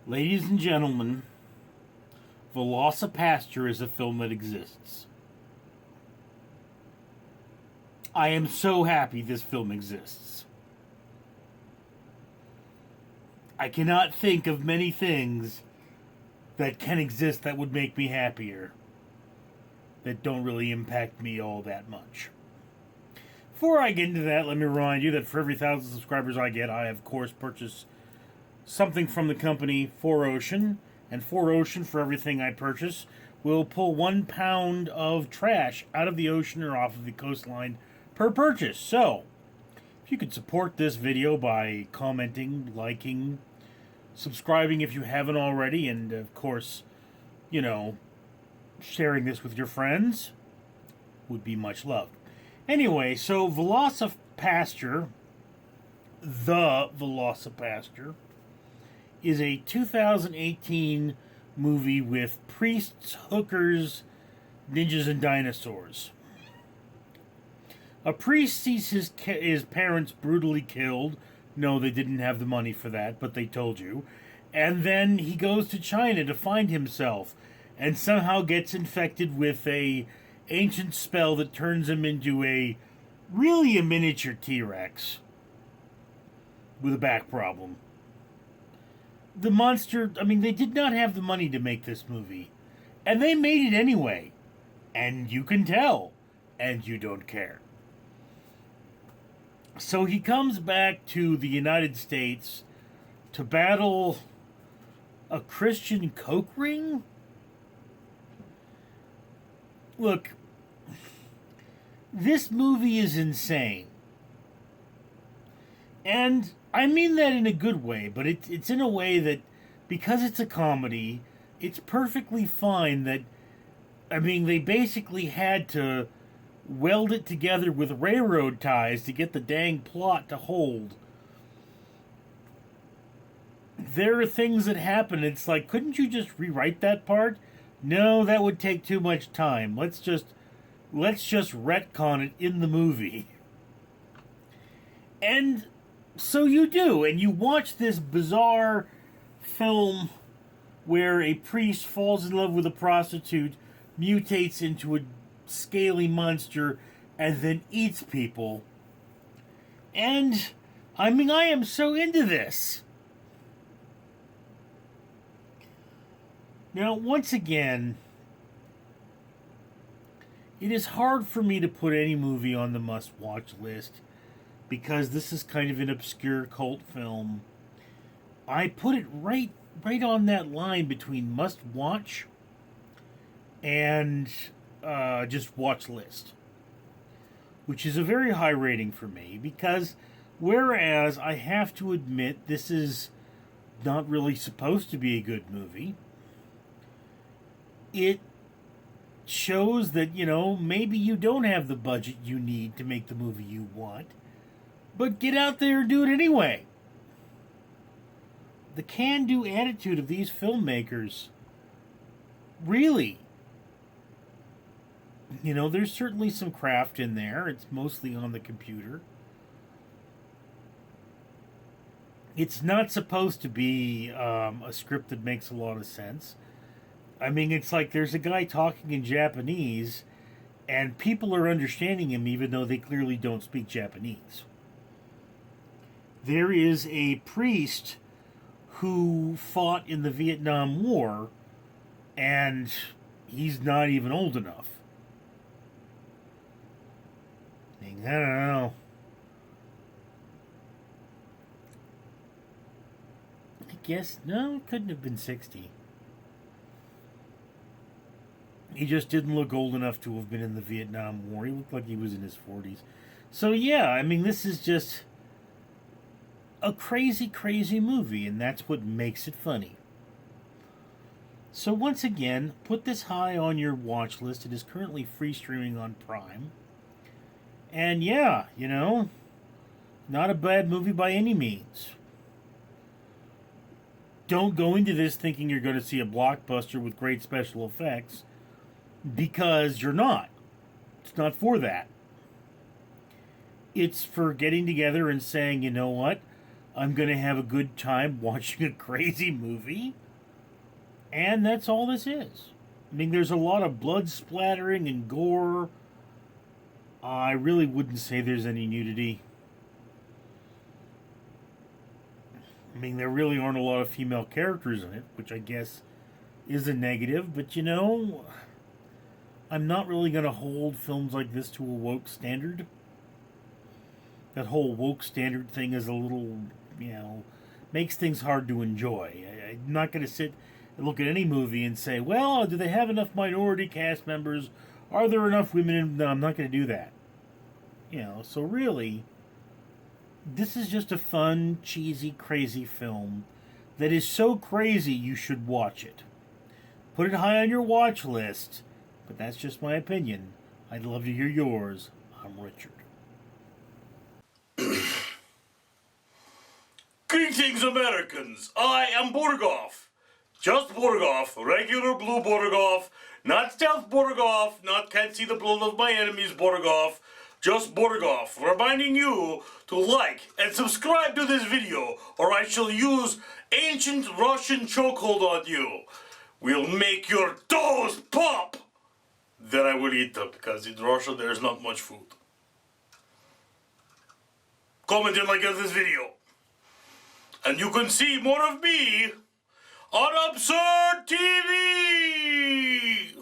Ladies and gentlemen, VelociPastor is a film that exists. I am so happy this film exists. I cannot think of many things that can exist that would make me happier, that don't really impact me all that much. Before I get into that, let me remind you that for every 1,000 subscribers I get, I, of course, purchase something from the company 4Ocean, and 4Ocean, for everything I purchase, will pull 1 pound of trash out of the ocean or off of the coastline per purchase. So, if you could support this video by commenting, liking, subscribing if you haven't already, and of course, sharing this with your friends, would be much loved. Anyway, so VelociPastor, the VelociPastor, is a 2018 movie with priests, hookers, ninjas, and dinosaurs. A priest sees his parents brutally killed. No, they didn't have the money for that, but they told you. And then he goes to China to find himself, and somehow gets infected with a ancient spell that turns him into a miniature T-Rex with a back problem. The monster, they did not have the money to make this movie. And they made it anyway. And you can tell. And you don't care. So he comes back to the United States to battle a Christian coke ring? Look, this movie is insane. And I mean that in a good way, but it's in a way that, because it's a comedy, it's perfectly fine that, they basically had to weld it together with railroad ties to get the dang plot to hold. There are things that happen, it's like, couldn't you just rewrite that part? No, that would take too much time. Let's just retcon it in the movie. And so you do, and you watch this bizarre film where a priest falls in love with a prostitute, mutates into a scaly monster, and then eats people. And, I am so into this. Now, once again, it is hard for me to put any movie on the must-watch list, because this is kind of an obscure cult film. I put it right on that line between must-watch and just watch list, which is a very high rating for me, because whereas I have to admit this is not really supposed to be a good movie, it shows that, maybe you don't have the budget you need to make the movie you want, but get out there and do it anyway. The can-do attitude of these filmmakers, really. There's certainly some craft in there. It's mostly on the computer. It's not supposed to be a script that makes a lot of sense. It's like there's a guy talking in Japanese, and people are understanding him even though they clearly don't speak Japanese. There is a priest who fought in the Vietnam War, and he's not even old enough. I don't know. I guess, no, it couldn't have been 60. He just didn't look old enough to have been in the Vietnam War. He looked like he was in his 40s. So yeah, this is just a crazy, crazy movie, and that's what makes it funny. So once again, put this high on your watch list. It is currently free streaming on Prime. And yeah, not a bad movie by any means. Don't go into this thinking you're going to see a blockbuster with great special effects, because you're not. It's not for that. It's for getting together and saying, you know what? I'm going to have a good time watching a crazy movie. And that's all this is. I mean, there's a lot of blood splattering and gore. I really wouldn't say there's any nudity. I mean, there really aren't a lot of female characters in it, which I guess is a negative. But, I'm not really going to hold films like this to a woke standard. That whole woke standard thing is a little, makes things hard to enjoy. I'm not going to sit and look at any movie and say, well, do they have enough minority cast members? Are there enough women in? No, I'm not going to do that. So really, this is just a fun, cheesy, crazy film that is so crazy you should watch it. Put it high on your watch list, but that's just my opinion. I'd love to hear yours. I'm Richard. Greetings, Americans. I am Borgoff. Just Borgoff, regular blue Borgoff, not stealth Borgoff, not can't see the blood of my enemies Borgoff, just Borgoff, reminding you to like and subscribe to this video, or I shall use ancient Russian chokehold on you. We'll make your toes pop. Then I will eat them, because in Russia there's not much food. Comment and like this video. And you can see more of me on Absurd TV!